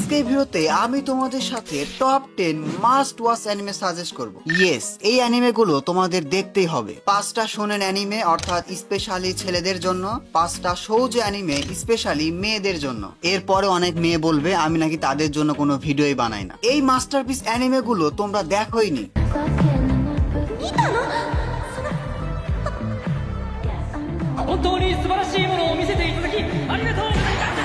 আজকের ভিডিওতে আমি তোমাদের সাথে top 10 must watch anime suggest করব। ইয়েস, এই অ্যানিমেগুলো তোমাদের দেখতেই হবে। 5টা শোনেন অ্যানিমে অর্থাৎ স্পেশালি ছেলেদের জন্য, 5টা সৌজ অ্যানিমে স্পেশালি মেয়েদের জন্য। এরপরে অনেক মেয়ে বলবে আমি নাকি তাদের জন্য কোনো ভিডিওই বানাই না। এই মাস্টারপিস অ্যানিমেগুলো তোমরা দেখোইনি। 本当に素晴らしいものを見せていただきありがとうございます。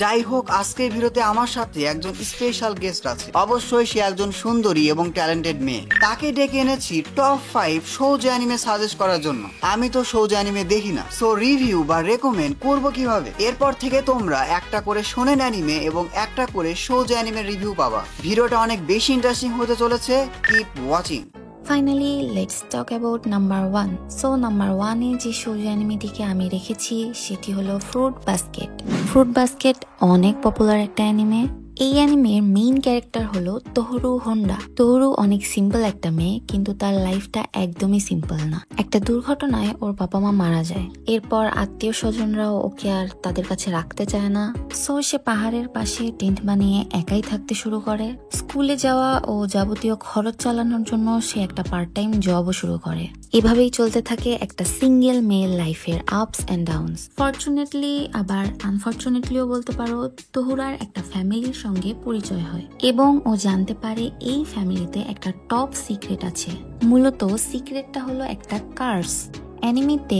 যাই হোক, আজকের ভিডিওতে আমার সাথে একজন স্পেশাল গেস্ট আছে। অবশ্যই সে একজন সুন্দরী এবং ট্যালেন্টেড মেয়ে। তাকে ডেকে এনেছি টপ 5 সৌজ অ্যানিমে সাজেস্ট করার জন্য। আমি তো সৌজ অ্যানিমে দেখি না, সো রিভিউ বা রেকমেন্ড করব কিভাবে? এরপর থেকে তোমরা একটা করে শোনেন অ্যানিমে এবং একটা করে সৌজ অ্যানিমে রিভিউ পাবা। ভিডিওটা অনেক বেশি ইন্টারেস্টিং হতে চলেছে। Keep watching. Finally, let's talk about number 1. So number 1 এ যে শৌজ অ্যানিমেটিকে আমি রেখেছি সেটি হলো ফ্রুট বাস্কেট। ফ্রুট বাস্কেট অনেক পপুলার একটা অ্যানিমে। এই অ্যানিমের মেইন ক্যারেক্টার হলো তোহরু হোন্ডা। তোহরু অনেক সিম্পল একটা মেয়ে, কিন্তু তার লাইফটা একদমই সিম্পল না। একটা দুর্ঘটনায় ওর বাবা মা মারা যায়। এরপর আত্মীয় স্বজনরাও ওকে আর তাদের কাছে রাখতে চায় না। সো সে পাহাড়ের পাশে টেন্ট বানিয়ে একাই থাকতে শুরু করে। স্কুলে যাওয়া ও যাবতীয় খরচ চালানোর জন্য সে একটা পার্ট টাইম জবও শুরু করে। এভাবেই চলতে থাকে একটা সিঙ্গেল মেয়ের লাইফের আপস এন্ড ডাউনস। ফরচুনেটলি আবার আনফরচুনেটলিও বলতে পারো, তোহরার একটা ফ্যামিলির সঙ্গে পরিচয় হয় এবং ও জানতে পারে এই ফ্যামিলিতে একটা টপ সিক্রেট আছে। মূলত সিক্রেটটা হলো একটা কার্স। অ্যানিমেতে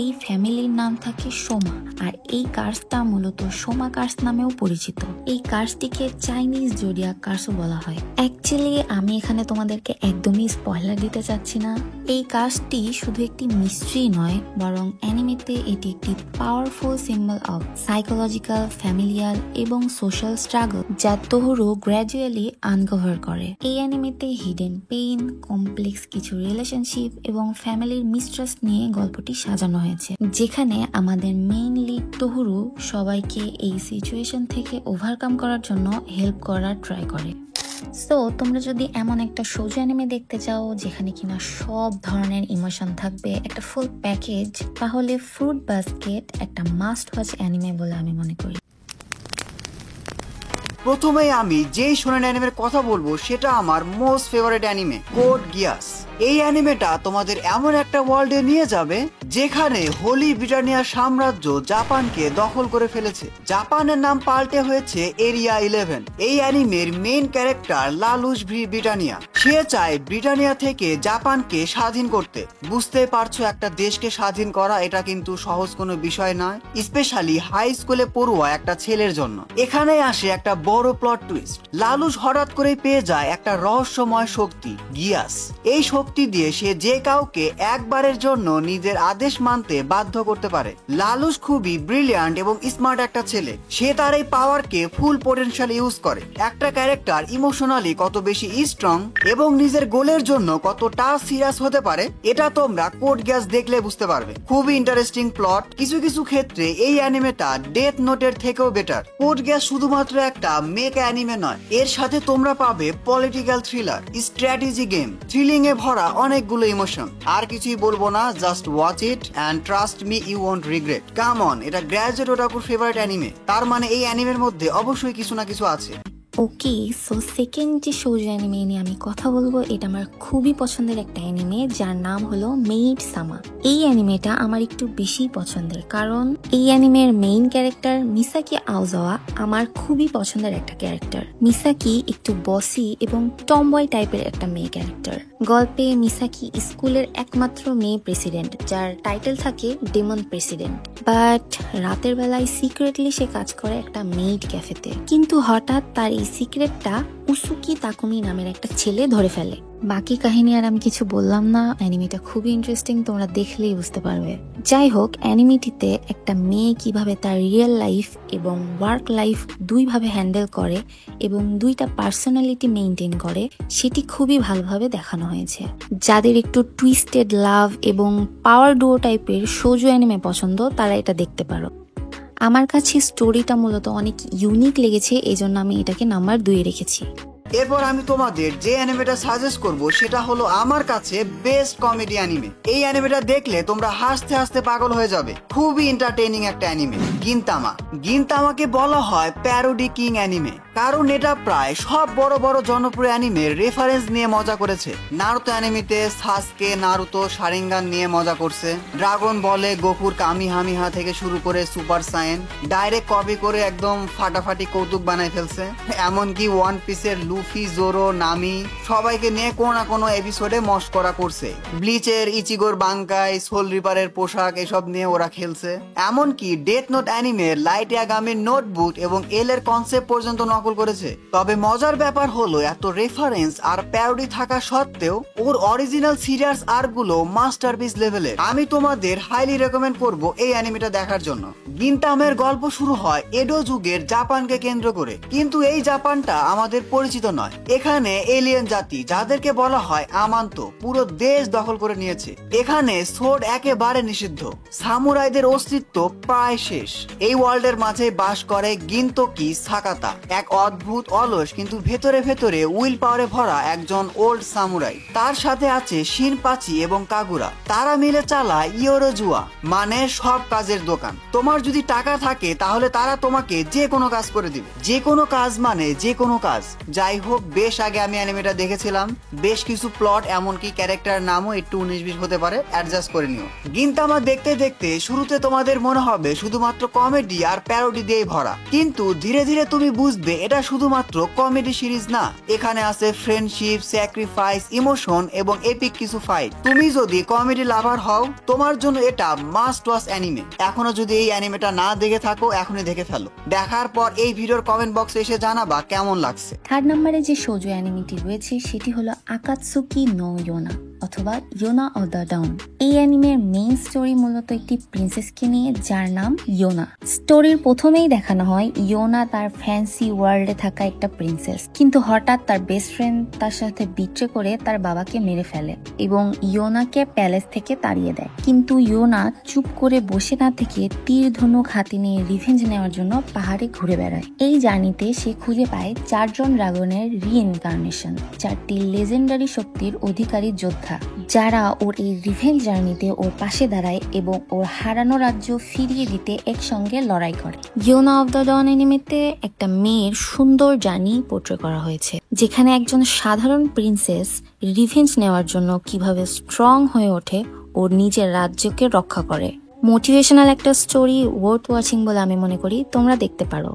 এই ফ্যামিলির নাম থাকে সোমা, আর এই কার্সটা মূলত সোমা কার্স নামেও পরিচিত। এই কার্সটিকে চাইনিজ জোডিয়াক কার্সও বলা হয়। অ্যাকচুয়ালি আমি এখানে তোমাদেরকে একদমই স্পয়লার দিতে চাচ্ছি না। এই কার্সটি শুধু একটি মিস্ট্রি নয়, বরং অ্যানিমেতে এটি একটি powerful symbol of psychological, familial এবং সোশ্যাল স্ট্রাগল, যা তোহরু গ্র্যাজুয়ালি আনকভার করে। এই অ্যানিমেতে হিডেন পেইন, কমপ্লেক্স কিছু রিলেশনশিপ এবং ফ্যামিলির মিস্ট্রাস্ট নিয়ে গল্পটি সাজানো হয়েছে, যেখানে আমাদের মেইন লিড তোহরু সবাইকে এই সিচুয়েশন থেকে ওভারকাম করার জন্য হেল্প করার ট্রাই করে। সো তোমরা যদি এমন একটা সৌজ অ্যানিমে দেখতে চাও যেখানে কিনা সব ধরনের ইমোশন থাকবে, একটা ফুল প্যাকেজ, তাহলে ফ্রুট বাস্কেট একটা মাস্ট ওয়াচ অ্যানিমে বলে আমি মনে করি। প্রথমে আমি যেই শোনেন অ্যানিমের কথা বলবো সেটা আমার most favourite anime, Code Geass. এই অ্যানিমেটা তোমাদের এমন একটা ওয়ার্ল্ডে নিয়ে যাবে যেখানে হোলি ব্রিটানিয়ার সাম্রাজ্য জাপানকে দখল করে ফেলেছে। জাপানের নাম পাল্টে হয়েছে এরিয়া 11। এই অ্যানিমের মেইন ক্যারেক্টার লালুস ব্রিটানিয়া। সে চায় ব্রিটানিয়া থেকে জাপানকে স্বাধীন করতে। বুঝতে পারছো, একটা দেশকে স্বাধীন করা এটা কিন্তু সহজ কোনো বিষয় নয়, স্পেশালি হাই স্কুলে পড়ুয়া একটা ছেলের জন্য। এখানে আসে একটা বড় প্লট টুইস্ট। লালুস হঠাৎ করে পেয়ে যায় একটা রহস্যময় শক্তি, গিয়াস। এই শক্তি দিয়ে সে যে কাউকে একবারের জন্য নিজের আদেশ মানতে বাধ্য করতে পারে। লালুস খুবই ব্রিলিয়ান্ট এবং স্মার্ট একটা ছেলে। সে তার এই পাওয়ারকে ফুল পোটেনশিয়াল ইউজ করে। একটা ক্যারেক্টার ইমোশনালি কত বেশি স্ট্রং এবং নিজের গোলের জন্য কতটা সিরিয়াস হতে পারে, এটা তোমরা কোড গিয়াস দেখলে বুঝতে পারবে। খুবই ইন্টারেস্টিং প্লট। কিছু কিছু ক্ষেত্রে এই অ্যানিমেটা ডেথ নোটের থেকেও বেটার। কোড গিয়াস শুধুমাত্র একটা মেকা অ্যানিমে নয়, এর সাথে তোমরা পাবে political thriller, strategy game, thrilling এ ভরা অনেকগুলো ইমোশন। আর কিছুই বলবো না, just watch it and trust me, you won't regret. Come on, এটা গ্র্যাজুয়েট ওটাকুর ফেভারিট অ্যানিমে, তার মানে এই অ্যানিমের মধ্যে অবশ্যই কিছু না কিছু আছে। ওকে, সো সেকেন্ড যে শৌজ অ্যানিমে নিয়ে আমি কথা বলবো, এটা আমার খুবই পছন্দের একটা অ্যানিমে, যার নাম হলো মেইড সামা। এই অ্যানিমেটা আমার একটু বেশি পছন্দের, কারণ এই অ্যানিমের মেইন ক্যারেক্টার মিসাকি আওজাওয়া আমার খুবই পছন্দের একটা ক্যারেক্টার। মিসাকি একটু বসি এবং টমবয় টাইপের একটা মেয়ে ক্যারেক্টার। গল্পে মিসাকি স্কুলের একমাত্র মেয়ে প্রেসিডেন্ট, যার টাইটেল থাকে ডেমন প্রেসিডেন্ট। বাট রাতের বেলায় সিক্রেটলি সে কাজ করে একটা মেইড ক্যাফেতে। কিন্তু হঠাৎ তার এই সিক্রেটটা উসুকি তাকুমি নামের একটা ছেলে ধরে ফেলে। বাকি কাহিনী আর আমি কিছু বললাম না, অ্যানিমেটা খুবই ইন্টারেস্টিং, তোমরা দেখলেই বুঝতে পারবে। যাই হোক, অ্যানিমেটিতে একটা মেয়ে কিভাবে তার রিয়েল লাইফ এবং ওয়ার্ক লাইফ দুইভাবে হ্যান্ডেল করে এবং দুইটা পার্সোনালিটি মেইনটেইন করে, সেটি খুবই ভালোভাবে দেখানো হয়েছে। যাদের একটু টুইস্টেড লাভ এবং পাওয়ার ডুও টাইপের শৌজ অ্যানিমে পছন্দ, তারা এটা দেখতে পারো। আমার কাছে স্টোরিটা মূলত অনেক ইউনিক লেগেছে, এই জন্য আমি এটাকে নাম্বার 2 রেখেছি। এরপর আমি তোমাদের যে অ্যানিমেটা সাজেস্ট করব সেটা হলো আমার কাছে বেস্ট কমেডি অ্যানিমে। এই অ্যানিমেটা দেখলে তোমরা হাসতে হাসতে পাগল হয়ে যাবে। খুবই এন্টারটেইনিং একটা অ্যানিমে, গিনতামা। গিনতামাকে বলা হয় প্যারোডি কিং অ্যানিমে, কারণ এটা প্রায় সব বড় বড় জনপ্রিয় অ্যানিমের রেফারেন্স নিয়ে মজা করেছে। নারুতো অ্যানিমেতে সাসকে নারুতো শারিঙ্গান নিয়ে মজা করছে, ড্রাগন বলে গোকুর কামিহামিহা থেকে শুরু করে সুপার সায়েন ডাইরেক্ট কপি করে একদম ফাটাফাটি কৌতুক বানায় ফেলছে। এমনকি ওয়ান পিসের লুফি, জোরো, নামি সবাইকে নিয়ে কোনো না কোনো এপিসোডে মস্করা করছে। ব্লিচের ইচিগোর বাঙ্কাই, সোল রিপারের পোশাক এসব নিয়ে ওরা খেলছে। এমনকি ডেথ নোট অ্যানিমের লাইট ইয়াগামির নোটবুক এবং এল এর কনসেপ্ট পর্যন্ত নকল করেছে। তবে মজার ব্যাপার হলো এত রেফারেন্স আর প্যারোডি থাকা সত্ত্বেও ওর অরিজিনাল সিরিয়াস আর্ক গুলো মাস্টারপিস লেভেলের। আমি তোমাদের হাইলি রেকমেন্ড করব এই অ্যানিমেটা দেখার জন্য। গিনতামের গল্প শুরু হয় এডো যুগের জাপানকে কেন্দ্র করে, কিন্তু এই জাপানটা আমাদের পরিচিত নয়। এখানে এলিয়েন জাতি যাদেরকে বলা হয় আমান্ত পুরো দেশ দখল করে নিয়েছে। এখানে সোর্ড একেবারে নিষিদ্ধ, সামুরাইদের অস্তিত্ব প্রায় শেষ। এই ওয়ার্ল্ডের মাঝে বাস করে গিনতোকি সাকাতা, এক অদ্ভুত অলস কিন্তু ভেতরে ভেতরে উইল পাওয়ারে ভরা একজন ওল্ড সামুরাই। তার সাথে আছে শিনপাচি এবং কাগুরা। তারা মিলে চালায় ইয়োরোজুয়া, মানে সব কাজের দোকান। তোমার যদি টাকা থাকে তাহলে তারা তোমাকে যে কোনো কাজ করে দিবে। যে কোনো কাজ মানে যে কোনো কাজ। যাই হোক, বেশ আগে আমি অ্যানিমেটা দেখেছিলাম, বেশ কিছু প্লট এমনকি ক্যারেক্টার নামও একটু 19-20 হতে পারে, অ্যাডজাস্ট করে নিও। গিনতামা দেখতে দেখতে শুরুতে তোমাদের মনে হবে শুধুমাত্র কমেডি আর প্যারোডি দিয়ে ভরা, কিন্তু ধীরে ধীরে তুমি বুঝবে এটা শুধুমাত্র কমেডি সিরিজ না। এখানে আছে ফ্রেন্ডশিপ, স্যাক্রিফাইস, ইমোশন এবং এপিক কিছু ফাইট। তুমি যদি কমেডি লাভার হও তোমার জন্য এটা মাস্ট ওয়াচ অ্যানিমে। এখনো যদি এই অ্যানিমেটা না দেখে থাকো এখনই দেখে ফেলো। দেখার পর এই ভিডিওর কমেন্ট বক্সে এসে জানাবা কেমন লাগছে। থার্ড নম্বরে যে শোজো অ্যানিমেটি রয়েছে সেটি হলো আকাতসুকি নো ইয়োনা অথবা ইয়োনা অফ দ্য ডাউন। এই অ্যানিমের মেইন স্টোরি মূলত একটি প্রিন্সেসকে নিয়ে যার নাম ইয়োনা। স্টোরির প্রথমেই দেখানো হয় ইয়োনা তার ফ্যান্সি ওয়ার্ল্ডে থাকা একটা প্রিন্সেস, কিন্তু হঠাৎ তার বেস্ট ফ্রেন্ড তার সাথে বিট্রে করে তার বাবাকে মেরে ফেলে এবং ইয়োনাকে প্যালেস থেকে তাড়িয়ে দেয়। কিন্তু ইয়োনা চুপ করে বসে না থেকে তীর ধনুক হাতে নিয়ে রিভেঞ্জ নেওয়ার জন্য পাহাড়ে ঘুরে বেড়ায়। এই জার্নিতে সে খুঁজে পায় 4 জন ড্রাগনের রিইনকার্নেশন, 4টি লেজেন্ডারি শক্তির অধিকারী যোদ্ধা, যারা ওর এই রিভেঞ্জ জার্নিতে ওর পাশে দাঁড়ায় এবং ওর হারানো রাজ্য ফিরিয়ে দিতে একসঙ্গে লড়াই করে। ইয়োনা অফ দ্য ডন অ্যানিমেতে একটা মেয়ের সুন্দর জার্নি পোর্ট্রে করা হয়েছে, যেখানে একজন সাধারণ প্রিন্সেস রিভেঞ্জ নেওয়ার জন্য কিভাবে স্ট্রং হয়ে ওঠে, ওর নিজের রাজ্যকে রক্ষা করে। মোটিভেশনাল একটা স্টোরি, ওয়ার্থ ওয়াচিং বলে আমি মনে করি, তোমরা দেখতে পারো।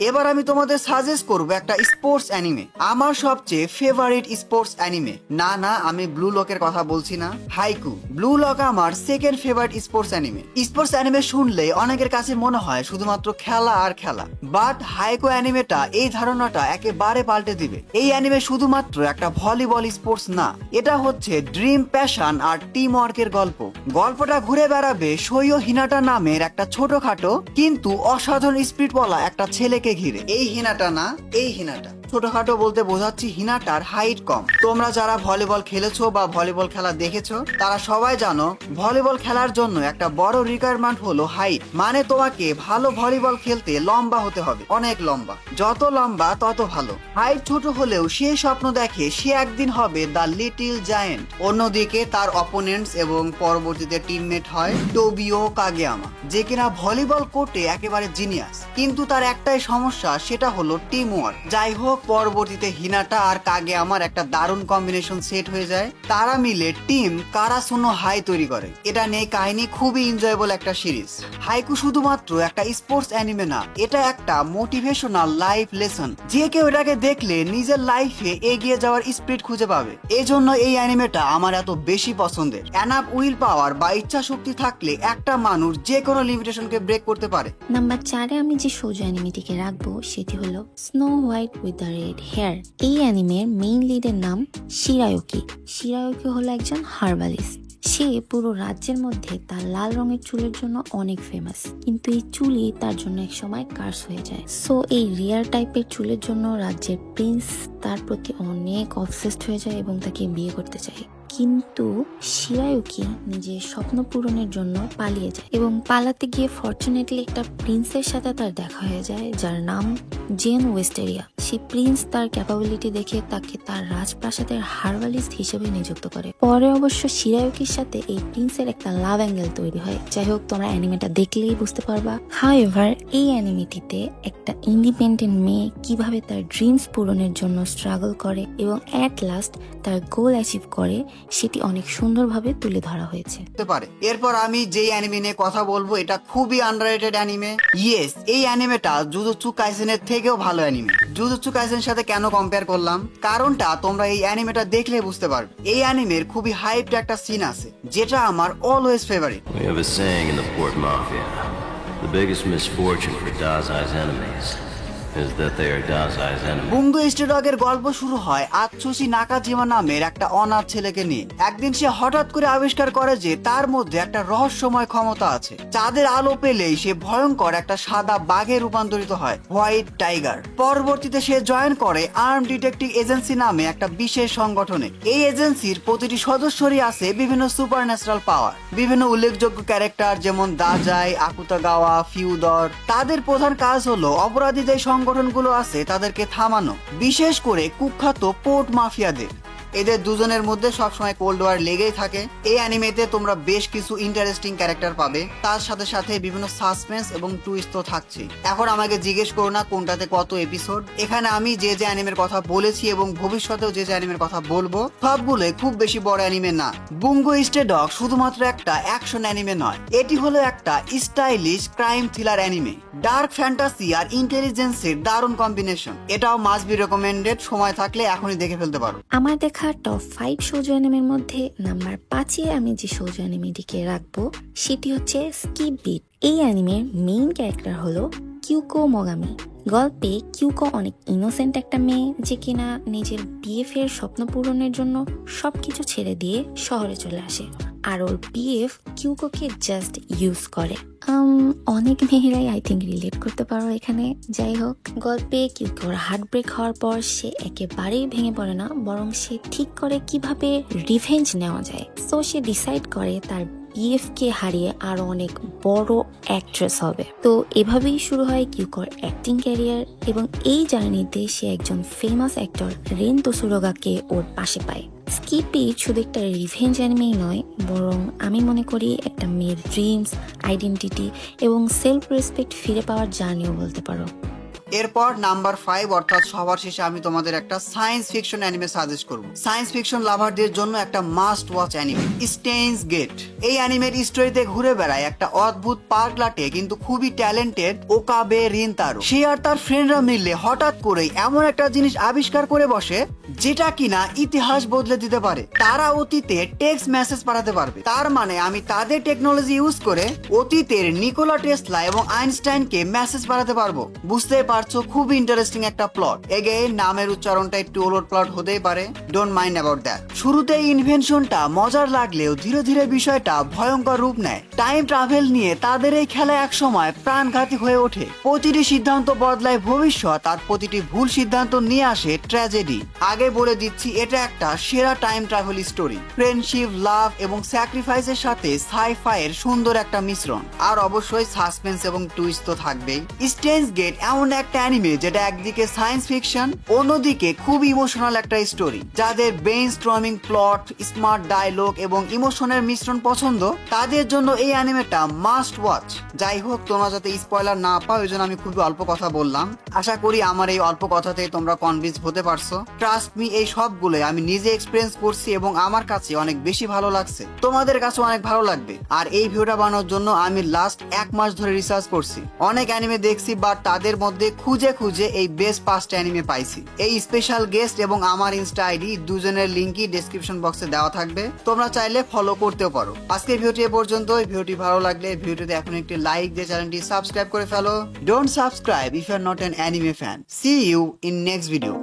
এবার আমি তোমাদের সাজেস্ট করব একটা স্পোর্টস অ্যানিমে, আমার সবচেয়ে ফেভারিট স্পোর্টস অ্যানিমে। না আমি ব্লু লকের কথা বলছি না, হাইকু। ব্লু লক আমার second favourite sports anime. Sports anime শুনলে অনেকের কাছে মনে হয় শুধুমাত্র খেলা আর খেলা, বাট হাইকু অ্যানিমেটা এই ধারণাটা একেবারে পাল্টে দিবে। এই অ্যানিমে শুধুমাত্র একটা ভলিবল স্পোর্টস না, এটা হচ্ছে ড্রিম, প্যাশন আর টিম ওয়ার্কের গল্প। গল্পটা ঘুরে বেড়াবে শৈও হিনাটা নামের একটা ছোটখাটো কিন্তু অসাধারণ স্পিরিট বলা একটা ছেলেকে ঘিরে। এই হিনাটা না, এই হিনাটা ছোটখাটো বলতে বোঝাচ্ছি হিনাটার হাইট কম। তোমরা যারা ভলিবল খেলেছো বা ভলিবল খেলা দেখেছো তারা সবাই জানো ভলিবল খেলার জন্য একটা বড় রিকোয়ারমেন্ট হলো হাইট। মানে তোমাকে ভালো ভলিবল খেলতে লম্বা হতে হবে, অনেক লম্বা, যত লম্বা তত ভালো। হাইট ছোট হলেও সে স্বপ্ন দেখে সে একদিন হবে দ্য লিটল জায়েন্ট। অন্যদিকে তার অপোনেন্টস এবং পরবর্তীতে টিমমেট হয় টোবিও কাগেয়ামা, যে কিনা ভলিবল কোর্টে একেবারে জিনিয়াস, কিন্তু তার একটাই সমস্যা, সেটা হলো টিম ওয়ার্ক। যাই হোক, পরবর্তীতে হিনাটা আর কাগেয়ামার একটা দারুণ কম্বিনেশন সেট হয়ে যায়। তারা মিলে টিম কারাসুনো হাই তৈরি করে। এটা নিয়ে কাহিনী খুবই এনজয়েবল একটা সিরিজ। হাইকু শুধুমাত্র একটা স্পোর্টস অ্যানিমে না, এটা একটা মোটিভেশনাল লাইফ লেসন। যে কেউ এটাকে দেখলে নিজের লাইফে এগিয়ে যাওয়ার স্পিরিট খুঁজে পাবে। এজন্য এই অ্যানিমেটা আমার এত বেশি পছন্দের। এনাফ উইল পাওয়ার বা ইচ্ছা শক্তি থাকলে একটা মানুষ যে কোনো লিমিটেশনকে ব্রেক করতে পারে। নাম্বার 4-এ আমি যে শোজো অ্যানিমেটিকে রাখবো সেটি হলো Snow White with the Red Hair. এই অ্যানিমের মেইন লিডের নাম শিরায়ুকি। শিরায়ুকি হলো একজন হার্বালিস্ট। সে পুরো রাজ্যের মধ্যে তার লাল রঙের চুলের জন্য অনেক ফেমাস, কিন্তু এই চুলই তার জন্য এক সময় কার্স হয়ে যায়। সো এই রেয়ার টাইপের চুলের জন্য রাজ্যের প্রিন্স তার প্রতি অনেক অবসেসড হয়ে যায় এবং তাকে বিয়ে করতে চায়। কিন্তু শিরায়ুকি নিজের স্বপ্ন পূরণের জন্য পালিয়ে যায় এবং পালাতে গিয়ে ফরচুনেটলি একটা প্রিন্সের সাথে তার দেখা হয়ে যায় যার নাম জেন ওয়েস্টেরিয়া। সেই প্রিন্স তার ক্যাপাবিলিটি দেখে তাকে তার রাজপ্রাসাদের হারবালিস্ট হিসেবে নিযুক্ত করে। পরে অবশ্য শিরায়ুকির সাথে এই প্রিন্সের একটা লাভ অ্যাঙ্গেল তৈরি হয়। যাই হোক, তোমরা অ্যানিমেটা দেখলেই বুঝতে পারবা। হাউএভার এই অ্যানিমেটিতে একটা ইন্ডিপেন্ডেন্ট মেয়ে কিভাবে তার ড্রিমস পূরণের জন্য স্ট্রাগল করে এবং অ্যাট লাস্ট তার গোল অ্যাচিভ করে সেটি অনেক সুন্দরভাবে তুলে ধরা হয়েছে। এরপর আমি যেই অ্যানিমে নিয়ে কথা বলবো এটা খুবই আন্ডাররেটেড অ্যানিমে। ইয়েস, এই অ্যানিমেটা জুজুৎসু কাইসেনের থেকেও ভালো অ্যানিমে। জুজুৎসু কাইসেনের সাথে কেন কম্পেয়ার করলাম, কারণটা তোমরা এই অ্যানিমেটা দেখলে বুঝতে পারবে। এই অ্যানিমের খুবই হাইপড একটা সিন আছে যেটা আমার always favourite. We have a saying in the Port Mafia: the biggest misfortune for Dazai's enemies is that they are Dazai's enemies. বুঙ্গো স্টেডগের গল্প শুরু হয় আতসুশি নাকাজিমা নামের একটা অনাথ ছেলেকে নিয়ে। একদিন সে হঠাৎ করে আবিষ্কার করে যে তার মধ্যে একটা রহস্যময় ক্ষমতা আছে। চাঁদের আলো পেলেই সে ভয়ঙ্কর একটা সাদা বাঘে রূপান্তরিত হয়, হোয়াইট টাইগার। পরবর্তীতে সে জয়েন করে আর্ম ডিটেকটিভ এজেন্সি নামে একটা বিশেষ সংগঠনে। এই এজেন্সির প্রতিটি সদস্যরই আছে বিভিন্ন সুপারন্যাচারাল পাওয়ার। বিভিন্ন উল্লেখযোগ্য ক্যারেক্টার যেমন দাজাই, আকুতাগাওয়া, ফিউদর। তাদের প্রধান কাজ হলো অপরাধীদের সংগঠনগুলো আছে তাদেরকে থামানো, বিশেষ করে কুখ্যাত পোর্ট মাফিয়াদের। এদের দুজনের মধ্যে সবসময় কোল্ড ওয়ার লেগেই থাকে। এই অ্যানিমেতে তোমরা বেশ কিছু ইন্টারেস্টিং ক্যারেক্টার পাবে, তার সাথে সাথে বিভিন্ন সাসপেন্স এবং টুইস্ট তো থাকছেই। এখন আমাকে জিজ্ঞেস করো না কোনটাতে কত এপিসোড। এখানে আমি যে যে অ্যানিমের কথা বলেছি এবং ভবিষ্যতেও যে যে অ্যানিমের কথা বলবো সবগুলোই খুব বেশি বড় অ্যানিমে না। বুঙ্গো স্টে ডগ শুধুমাত্র একটা অ্যাকশন অ্যানিমে নয়, এটি হলো একটা stylish crime thriller anime. Dark fantasy আর ইন্টেলিজেন্সের দারুণ কম্বিনেশন। এটাও মাস্ট বি রেকমেন্ডেড, সময় থাকলে এখনই দেখে ফেলতে পারো। আমার দেখা টপ 5 শৌজ অ্যানিমের মধ্যে নাম্বার 5-এ আমি যে শৌজ অ্যানিমেটিকে রাখবো সেটি হচ্ছে স্কিপ বিট। এই অ্যানিমের মেইন ক্যারেক্টার হলো কিউকো মোগামি। গল্পে কিউকো অনেক ইনোসেন্ট একটা মেয়ে যে কিনা নিজের বিএফ এর স্বপ্ন পূরণের জন্য সবকিছু ছেড়ে দিয়ে শহরে চলে আসে, আর ওর বিএফ কিউকোকে জাস্ট ইউজ করে। অনেক মেয়েরাই আই থিঙ্ক রিলেট করতে পারো এখানে। যাই হোক, গল্পে কিউকোর হার্ট ব্রেক হওয়ার পর সে একেবারেই ভেঙে পড়ে না, বরং সে ঠিক করে কিভাবে রিভেঞ্জ নেওয়া যায়। সো সে ডিসাইড করে তার বিএফ কে হারিয়ে আরো অনেক বড় অ্যাক্ট্রেস হবে। তো এভাবেই শুরু হয় কিউকোর অ্যাক্টিং ক্যারিয়ার এবং এই জার্নিতে সে একজন ফেমাস অ্যাক্টর রেন তোসুরোগাকে ওর পাশে পায়। স্কিপি শুধু একটা রিভেঞ্জ অ্যানিমেই নয়, বরং আমি মনে করি একটা মেয়ের ড্রিমস, আইডেন্টিটি এবং সেলফ রেসপেক্ট ফিরে পাওয়ার জার্নিও বলতে পারো। এরপর নাম্বার 5 অর্থাৎ সবার শেষে আমি তোমাদের একটা সায়েন্স ফিকশন অ্যানিমে সাজেস্ট করব। সায়েন্স ফিকশন লাভারদের জন্য একটা must watch anime Steins Gate. এই অ্যানিমের স্টোরিতে ঘুরে বেড়ায় একটা অদ্ভুত পাগলাটে কিন্তু খুবই ট্যালেন্টেড ওকাবে রিনতারো। সে আর তার ফ্রেন্ডরা মিললে হঠাৎ করেই এমন একটা জিনিস আবিষ্কার করে বসে যেটা কিনা ইতিহাস বদলে দিতে পারে। তারা অতীতে টেক্সট মেসেজ পাঠাতে পারবে। তার মানে আমি তাদের টেকনোলজি ইউজ করে অতীতের নিকোলা টেসলা এবং আইনস্টাইনকে মেসেজ পাঠাতে পারবো। বুঝতে পারছো, খুব ইন্টারেস্টিং একটা প্লট। এগেইন নামের উচ্চারণটা একটু ওলট প্লট হতেই পারে, ডোন্ট মাইন্ড অ্যাবাউট দ্যাট। শুরুতে ইনভেনশনটা মজার লাগলেও ধীরে ধীরে বিষয়টা ভয়ঙ্কর রূপ নেয়। টাইম ট্রাভেল নিয়ে তাদের এই খেলা এক সময় প্রাণঘাতী হয়ে ওঠে। প্রতিটি সিদ্ধান্ত বদলায় ভবিষ্যৎ, আর প্রতিটি ভুল সিদ্ধান্ত নিয়ে আসে ট্র্যাজেডি। আগে বলে দিচ্ছি, এটা একটা সেরা টাইম ট্রাভেল স্টোরি। ফ্রেন্ডশিপ, লাভ এবং স্যাক্রিফাইসের সাথে সাই-ফাই এর সুন্দর একটা মিশ্রণ, আর অবশ্যই সাসপেন্স এবং টুইস্ট তো থাকবেই। স্টেইনস গেট এমন একটা অ্যানিমে যেটা একদিকে সায়েন্স ফিকশন, অন্যদিকে খুব ইমোশনাল একটা স্টোরি। যাদের brainstorming plot, smart dialogue এবং ইমোশনের মিশ্রণ পছন্দ তাদের জন্য এই অ্যানিমেটা মাস্ট ওয়াচ। যাই হোক, তোমরা যাতে স্পয়লার না পাও এই জন্য আমি খুবই অল্প কথা বললাম। আশা করি আমার এই অল্প কথাতে তোমরা কনভিন্স হতে পারছো। ট্রাস্ট মি, এই সবগুলো আমি নিজে এক্সপেরিয়েন্স করছি এবং আমার কাছে অনেক বেশি ভালো লাগছে, তোমাদের কাছে অনেক ভালো লাগবে। আর এই ভিডিওটা বানানোর জন্য আমি লাস্ট 1 মাস ধরে রিসার্চ করছি, অনেক অ্যানিমে দেখছি, বাট তাদের মধ্যে খুঁজে খুঁজে এই বেস্ট 5টা অ্যানিমে পাইছি। এই স্পেশাল গেস্ট এবং আমার ইনস্টা আইডি দুজনের লিংকই ডেসক্রিপশন বক্সে দেওয়া থাকবে, তোমরা চাইলে ফলো করতেও পারো। আজকের ভিডিওটি এ পর্যন্ত। ভিডিওটি ভালো লাগলে ভিডিওতে এখন একটি লাইক দিয়ে চ্যানেলটি সাবস্ক্রাইব করে ফেলো। Don't subscribe if you are not an anime fan. See you in next video.